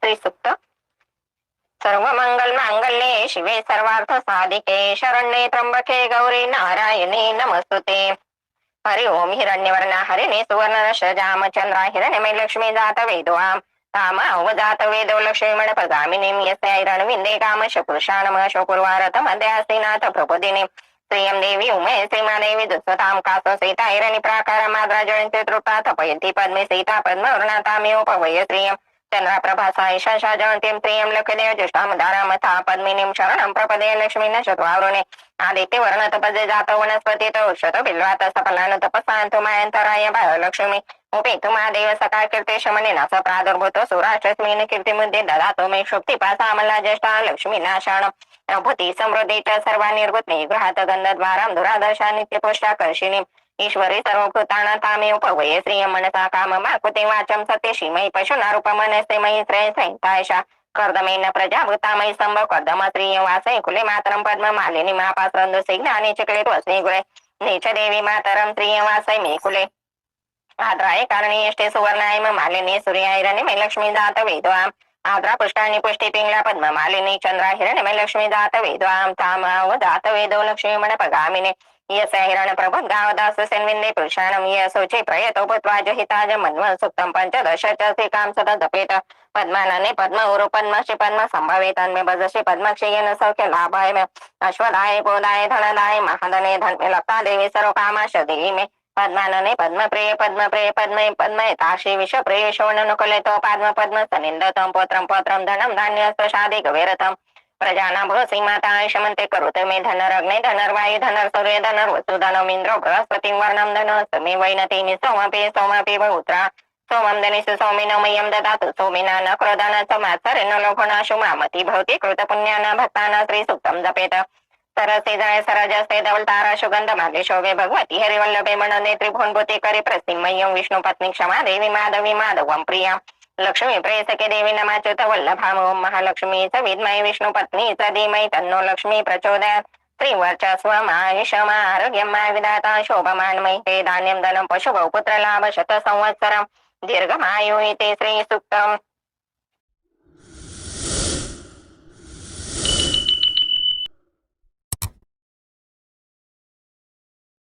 श्री सुक्त। सर्वमंगल मांगल्ये शिवे सर्वार्थ साधिके शरण्ये त्र्यंबके गौरी नारायणी नमस्तुते। हरि ओम। हिरण्यवर्णा हरिणे सुवर्णरश जामचंद्रा हिरण्यमय लक्ष्मी जात वेदोआम काम अवजात वेदो लक्ष्मीमण पगामिनीं यस्य हिरण्यविन्दे कामश पुरुषाणम शोकुर्वारत मध्यास्तिनाथ प्रपदिनीं श्रियं देवी उमे श्रीमादेवी दुस्वतां कासो सीता हिरण्य प्राकार माद्रा जयन्ति तृप्ता तपयन्ति पद्मे सीता पद्मवर्णातामेव पवय श्रियं चंद्रा प्रभासा ईशा जयंतीं प्रियं लक्ष्मीदेव ज्येष्ठां धारामथा पद्मिनीं शरणं प्रपदे लक्ष्मीन चतुर्वरुणे आदित्य वर्ण तपजे जात वनस्पती औषध बिल्वात सफलान तपसांतु मायंतराय लक्ष्मी उपेतु महादेव सकाळ कीर्ते शमने नास प्रादुर्भूत सुराष्ट्रस्मीन कीर्तिमुद्दे ददातो मे शुक्तिपासा मला ज्येष्ठा लक्ष्मी नाशाण भूती समृद्धी च सर्वा निर्भूत निग्रहात गंधद्वारां दुरादर्शा नित्यपुष्टाकर्षिणी ईश्वरी सर्वभूताना तामेव पवये श्रिय मनसा काम माकुते वाचम सत्यशीमयी पशुना रूपमनस्ते मयी श्रेय संहितायशा कर्दमेन प्रजाभूतामयी स्तंभ कर्दम श्रिय वासय कुले मातरम पद्म मालिनी महापात्रंदु सिग्नानि चक्लेत वस्नी गुळे नीच देवी मातरम श्रिय वासय मे कुले आद्राय कारणी यष्टे सुवर्णायम मालिनी सूर्यायरणी लक्ष्मी जात वेदवाम आद्रा पुष्टानि पुष्टि पिंगला पद्म मालिनी चंद्रा हिरण्यमय लक्ष्मी जात वेदवाम तामाव जात वेदो लक्ष्मी मन पगामिने यस हिरण प्रभुत गावदास सेन्विन्दे पुरुषाणं यसोचे प्रयतो भूत्वा जहिताज मन्वन् सुक्तं पंचदश च श्रीकां सदा जपेत पद्मानने पद्म उरु पद्मश्री पद्म संभवे तन्मे भजश्री पद्मक्षयेन सौख्य लाभाय मे अश्वदाय गोदाय धनदाय महाधने धन्मे लता देवी सर्वकामाश देहि मे पद्मानने पद्मप्रिय पद्मप्रिय पद्मये पद्मये ताशी विषप्रिय शोणनुकुलेतो पद्म पद्म सनिन्दतं पत्रं पत्रं धनं धान्यस्त्रशादि गवेरतं प्रजाना भोसी माता आयुष्यमन्ते करुत मे धनरग्ने धनर्वायु धनर्सूर्य धनर्वसु धनमिन्द्रो बृहस्पतिं वर्णं धनस्तमे वैनतेनि सोमपि बहुत्रा सोमं धनिषु सौमिनो मह्यं ददातु सोमिना न क्रोधान समात्सरेण लोभनाशु मामति भवति कृतपुण्याना भक्ताना श्रीसूक्तं जपेत सरसे जाय सरजस्ते धवलतारा सुगंध मागे शोभे भगवती हरिवल्लभे मनने त्रिभुवनभूते करे प्रसिंहयं विष्णुपत्नी क्षमा देवी माधवी माधवं प्रिया लक्ष्मी प्रेयसके देवी नमाच्युत वल्लभाम ओम महालक्ष्मी च विद्महे विष्णुपत्नी च धीमहि तन्नो लक्ष्मी प्रचोदयात् श्रीवर्चस्वमायुषम् आरोग्यम् विधाता शोभमानमयि ते धान्यं धनं पशुभौ पुत्रलाभ शत संवत्सरं दीर्घमायु इति श्रीसूक्तम्।